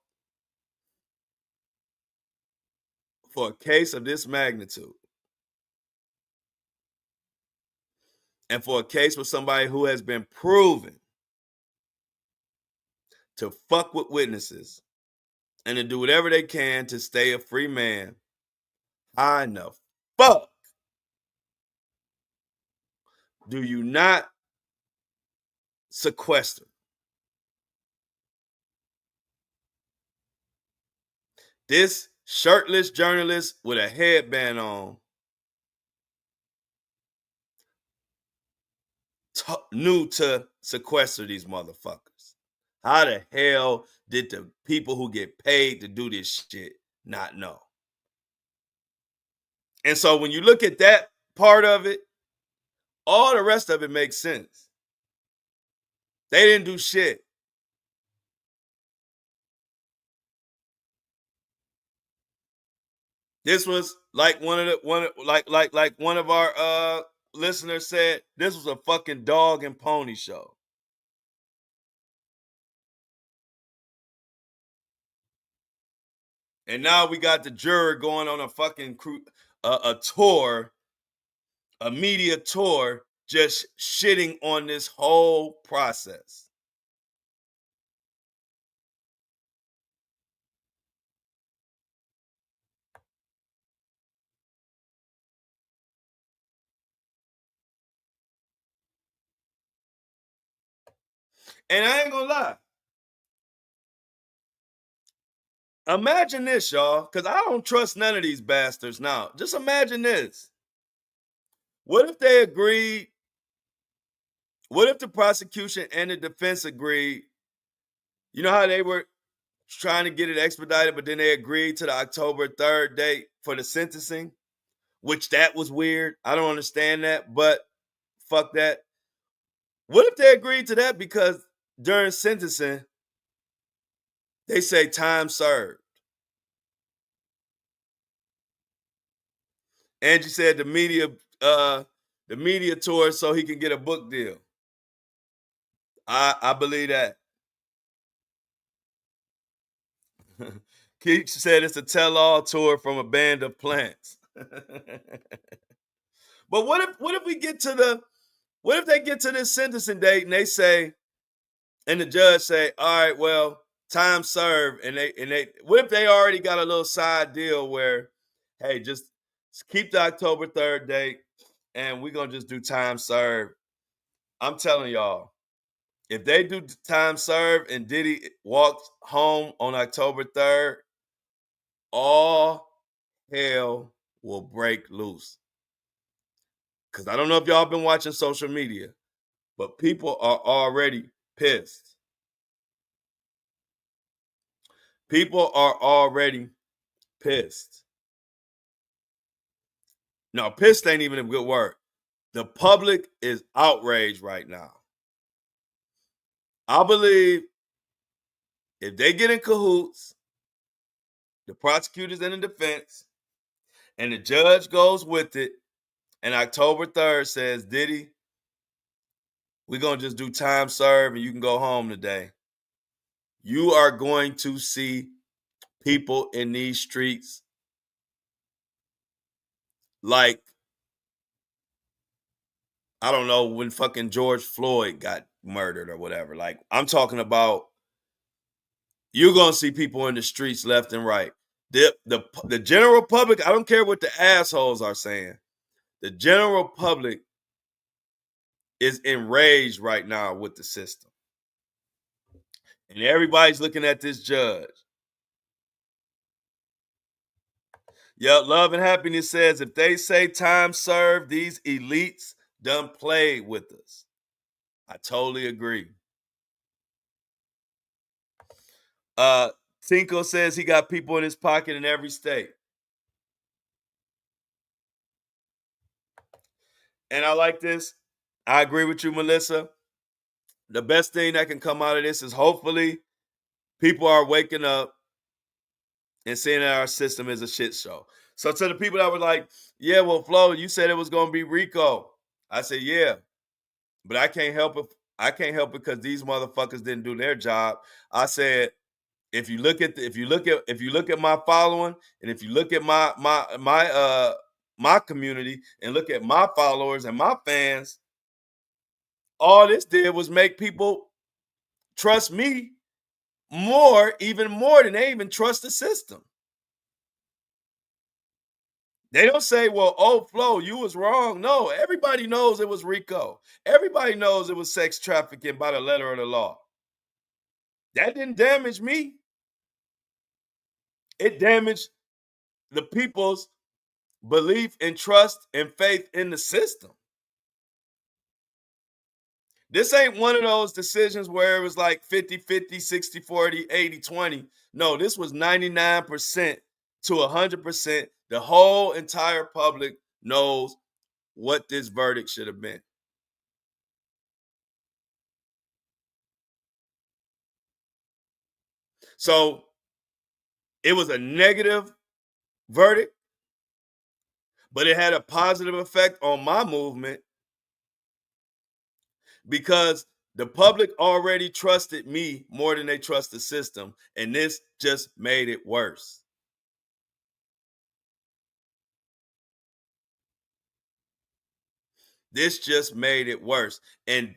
for a case of this magnitude, and for a case with somebody who has been proven to fuck with witnesses and to do whatever they can to stay a free man, how in the fuck do you not sequester this shirtless journalist with a headband on? Knew to sequester these motherfuckers. How the hell did the people who get paid to do this shit not know? And so when you look at that part of it, all the rest of it makes sense. They didn't do shit. This was like one of our listeners said, this was a fucking dog and pony show. And now we got the juror going on a fucking a tour, a media tour, just shitting on this whole process. And I ain't gonna lie. Imagine this, y'all, because I don't trust none of these bastards now. Just imagine this. What if they agreed? What if the prosecution and the defense agreed? You know how they were trying to get it expedited, but then they agreed to the October 3rd date for the sentencing, which that was weird. I don't understand that, but fuck that. What if they agreed to that because during sentencing, they say time served? Angie said the media tour so he can get a book deal. I believe that. Keith said it's a tell-all tour from a band of plants. But what if we get to what if they get to this sentencing date and they say, and the judge say, all right, well, time served, and they what if they already got a little side deal where, hey, just keep the October 3rd date and we're gonna just do time served. I'm telling y'all, if they do time served and Diddy walks home on October 3rd, all hell will break loose. Because I don't know if y'all been watching social media, but people are already pissed. People are already pissed. No, pissed ain't even a good word. The public is outraged right now. I believe if they get in cahoots, the prosecutors and the defense, and the judge goes with it, and October 3rd says, Diddy, we're going to just do time served and you can go home today. You are going to see people in these streets like, I don't know, when fucking George Floyd got murdered or whatever. Like, I'm talking about, you're going to see people in the streets left and right. The general public, I don't care what the assholes are saying. The general public is enraged right now with the system. And everybody's looking at this judge. Yep, Love and Happiness says, if they say time served, these elites done played with us. I totally agree. Cinco says he got people in his pocket in every state. And I like this. I agree with you, Melissa. The best thing that can come out of this is hopefully people are waking up and seeing that our system is a shit show. So to the people that were like, yeah, well, Flo, you said it was going to be Rico. I said, yeah. But I can't help it. I can't help it because these motherfuckers didn't do their job. I said, if you look at my following, and if you look at my community, and look at my followers and my fans, all this did was make people trust me more, even more than they even trust the system. They don't say, well, oh, Flo, you was wrong. No, everybody knows it was Rico. Everybody knows it was sex trafficking by the letter of the law. That didn't damage me. It damaged the people's belief and trust and faith in the system. This ain't one of those decisions where it was like 50-50, 60-40, 80-20. No, this was 99% to 100%. The whole entire public knows what this verdict should have been. So it was a negative verdict, but it had a positive effect on my movement because the public already trusted me more than they trust the system, and this just made it worse. This just made it worse. And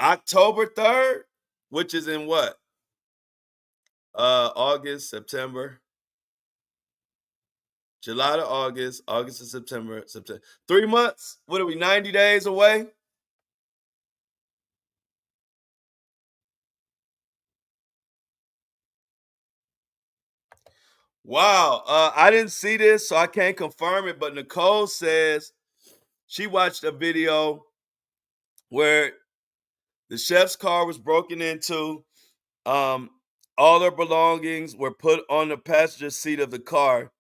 October 3rd, which is in what? August, September, July to August, August to September, September. 3 months. What are we, 90 days away? Wow. I didn't see this, so I can't confirm it. But Nicole says she watched a video where the chef's car was broken into. Um, all her belongings were put on the passenger seat of the car,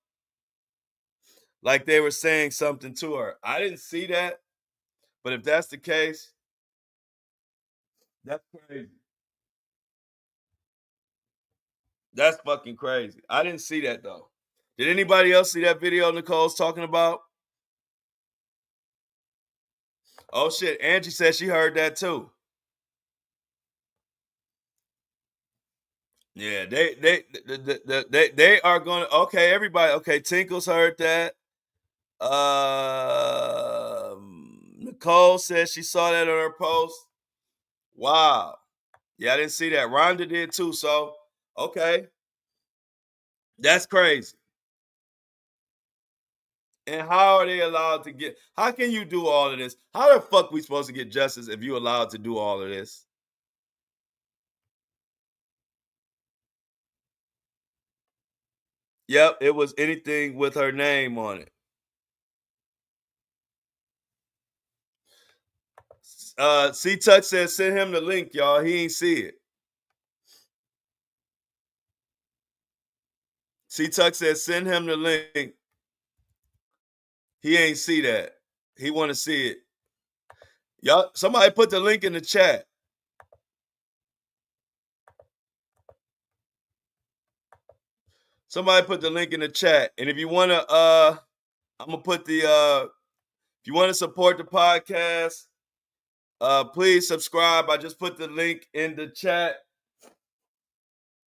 like they were saying something to her. I didn't see that, but if that's the case, that's crazy. That's fucking crazy. I didn't see that though. Did anybody else see that video Nicole's talking about? Oh shit, Angie said she heard that too. Yeah, they are going to, okay, everybody. Okay, Tinkles heard that. Nicole said she saw that on her post. Wow. Yeah, I didn't see that. Rhonda did too. So, okay, that's crazy. And how are they allowed to get? How can you do all of this? How the fuck we supposed to get justice if you allowed to do all of this? Yep, it was anything with her name on it. C Touch says send him the link, y'all. He ain't see it. C Tuck says send him the link. He ain't see that. He want to see it. Y'all, somebody put the link in the chat. Somebody put the link in the chat. And if you want to, I'm gonna put the if you want to support the podcast, please subscribe. I just put the link in the chat.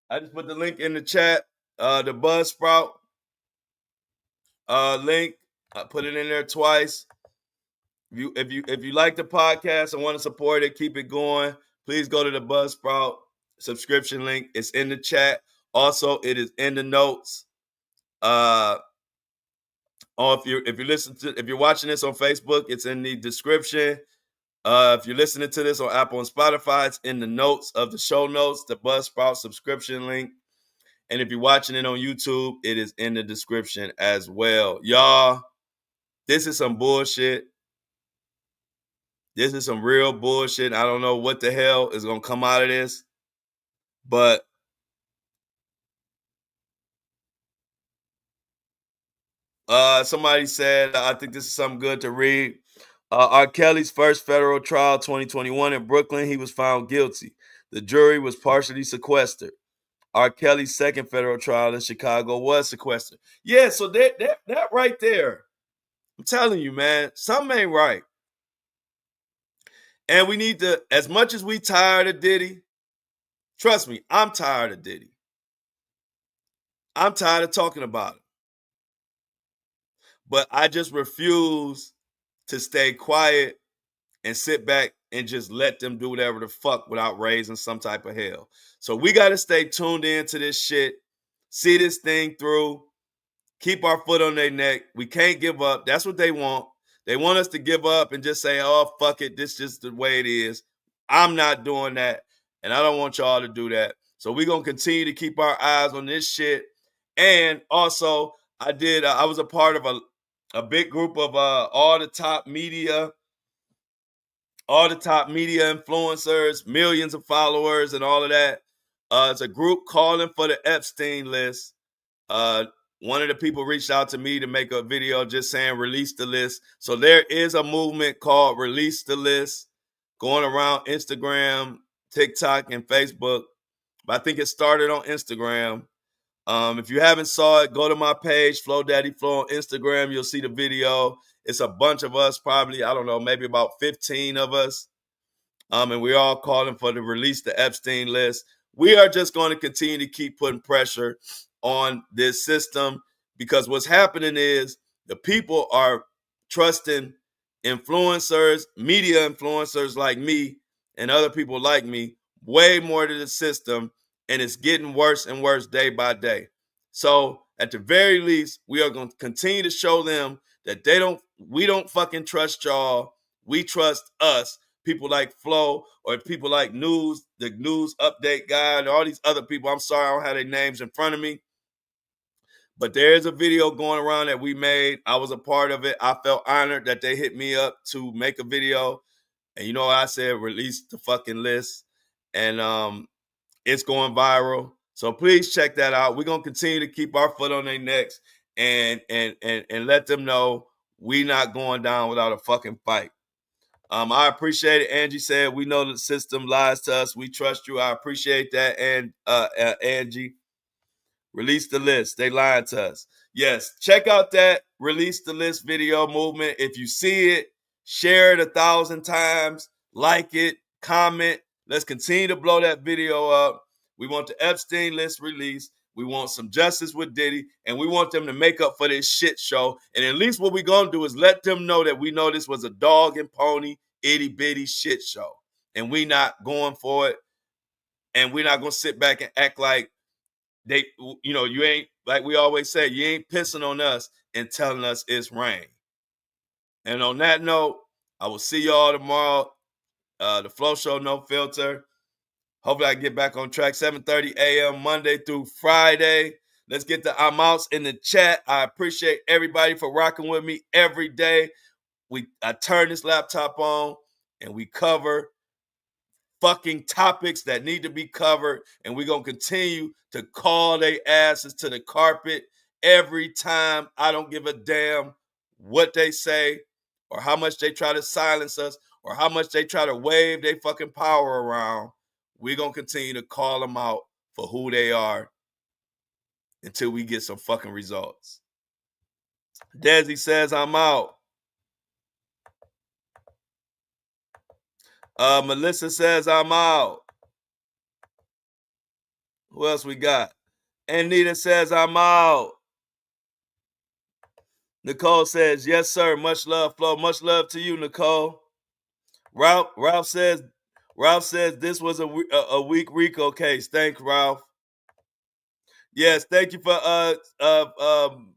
I just put the link in the chat. The Buzzsprout link. I put it in there twice. If you like the podcast and want to support it, keep it going, please go to the Buzzsprout subscription link. It's in the chat. Also, it is in the notes. If you're watching this on Facebook, it's in the description. If you're listening to this on Apple and Spotify, it's in the notes of the show notes, the Buzzsprout subscription link. And if you're watching it on YouTube, it is in the description as well. Y'all, this is some bullshit. This is some real bullshit. I don't know what the hell is going to come out of this, but somebody said, I think this is something good to read. R. Kelly's first federal trial, 2021 in Brooklyn, he was found guilty. The jury was partially sequestered. R. Kelly's second federal trial in Chicago was sequestered. Yeah, so that right there, I'm telling you, man, something ain't right. And we need to, as much as we tired of Diddy, trust me, I'm tired of Diddy. I'm tired of talking about it. But I just refuse to stay quiet and sit back and just let them do whatever the fuck without raising some type of hell. So we got to stay tuned into this shit, see this thing through, keep our foot on their neck. We can't give up. That's what they want. They want us to give up and just say, oh, fuck it. This is just the way it is. I'm not doing that. And I don't want y'all to do that. So we're going to continue to keep our eyes on this shit. And also, I was a part of a big group of all the top media influencers, millions of followers and all of that. It's a group calling for the Epstein list. One of the people reached out to me to make a video just saying release the list. So there is a movement called Release the List going around Instagram, TikTok, and Facebook. But I think it started on Instagram. If you haven't saw it, go to my page, Flow Daddy Flow on Instagram. You'll see the video. It's a bunch of us, probably, I don't know, maybe about 15 of us. And we're all calling for the release the Epstein list. We are just going to continue to keep putting pressure on this system because what's happening is the people are trusting influencers, media influencers like me and other people like me way more to the system, and it's getting worse and worse day by day. So at the very least, we are going to continue to show them that we don't fucking trust y'all. We trust us. People like Flo or people like News, the news update guy, and all these other people. I'm sorry, I don't have their names in front of me. But there is a video going around that we made. I was a part of it. I felt honored that they hit me up to make a video. And you know what I said? Release the fucking list. And it's going viral. So please check that out. We're gonna continue to keep our foot on their necks and let them know we not going down without a fucking fight. I appreciate it. Angie said, we know the system lies to us. We trust you. I appreciate that. And Angie, release the list. They lied to us. Yes, check out that release the list video movement. If you see it, share it 1,000 times, like it, comment. Let's continue to blow that video up. We want the Epstein list released. We want some justice with Diddy, and we want them to make up for this shit show. And at least what we're going to do is let them know that we know this was a dog and pony, itty bitty shit show. And we not going for it. And we're not going to sit back and act like you ain't, like we always say, you ain't pissing on us and telling us it's rain. And on that note, I will see y'all tomorrow. The Flow Show, No Filter. Hopefully I get back on track. 7:30 a.m. Monday through Friday. Let's get the I'm outs in the chat. I appreciate everybody for rocking with me every day. I turn this laptop on and we cover fucking topics that need to be covered, and we're going to continue to call their asses to the carpet every time. I don't give a damn what they say or how much they try to silence us or how much they try to wave their fucking power around. We're going to continue to call them out for who they are until we get some fucking results. Desi says I'm out. Melissa says I'm out. Who else we got? Anita says I'm out. Nicole says, yes, sir. Much love, Flo. Much love to you, Nicole. Ralph says this was a weak RICO case. Thanks, Ralph. Yes, thank you for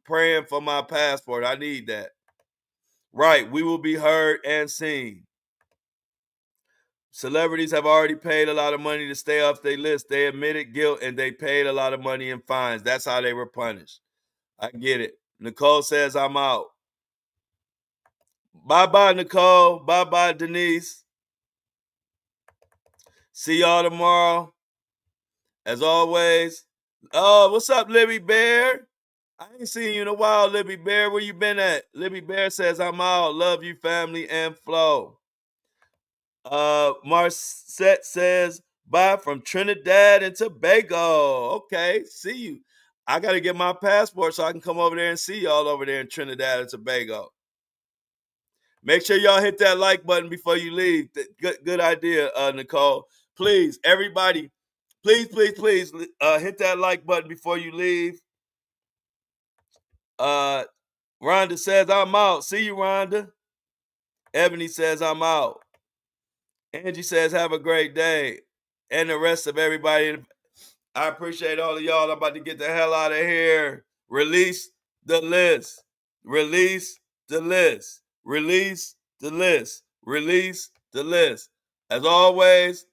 praying for my passport. I need that. Right, we will be heard and seen. Celebrities have already paid a lot of money to stay off their list. They admitted guilt and they paid a lot of money in fines. That's how they were punished. I get it. Nicole says I'm out. Bye-bye, Nicole. Bye-bye, Denise. See y'all tomorrow. As always. Oh, what's up, Libby Bear? I ain't seen you in a while, Libby Bear. Where you been at? Libby Bear says I'm out. Love you, family, and Flow. Marcette says, bye from Trinidad and Tobago. Okay, see you. I got to get my passport so I can come over there and see y'all over there in Trinidad and Tobago. Make sure y'all hit that like button before you leave. Good idea, Nicole. Please, everybody, please hit that like button before you leave. Rhonda says I'm out. See you, Rhonda. Ebony says I'm out. Angie says have a great day. And the rest of everybody. I appreciate all of y'all. I'm about to get the hell out of here. Release the list. Release the list. Release the list. Release the list. As always,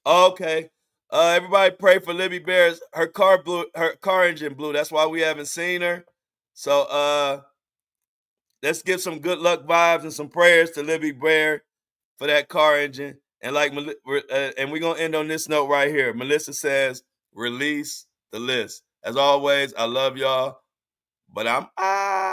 okay. Everybody pray for Libby Bears. Her car engine blew. That's why we haven't seen her. So let's give some good luck vibes and some prayers to Libby Bear for that car engine. And and we're gonna end on this note right here. Melissa says, release the list. As always, I love y'all, but I'm out.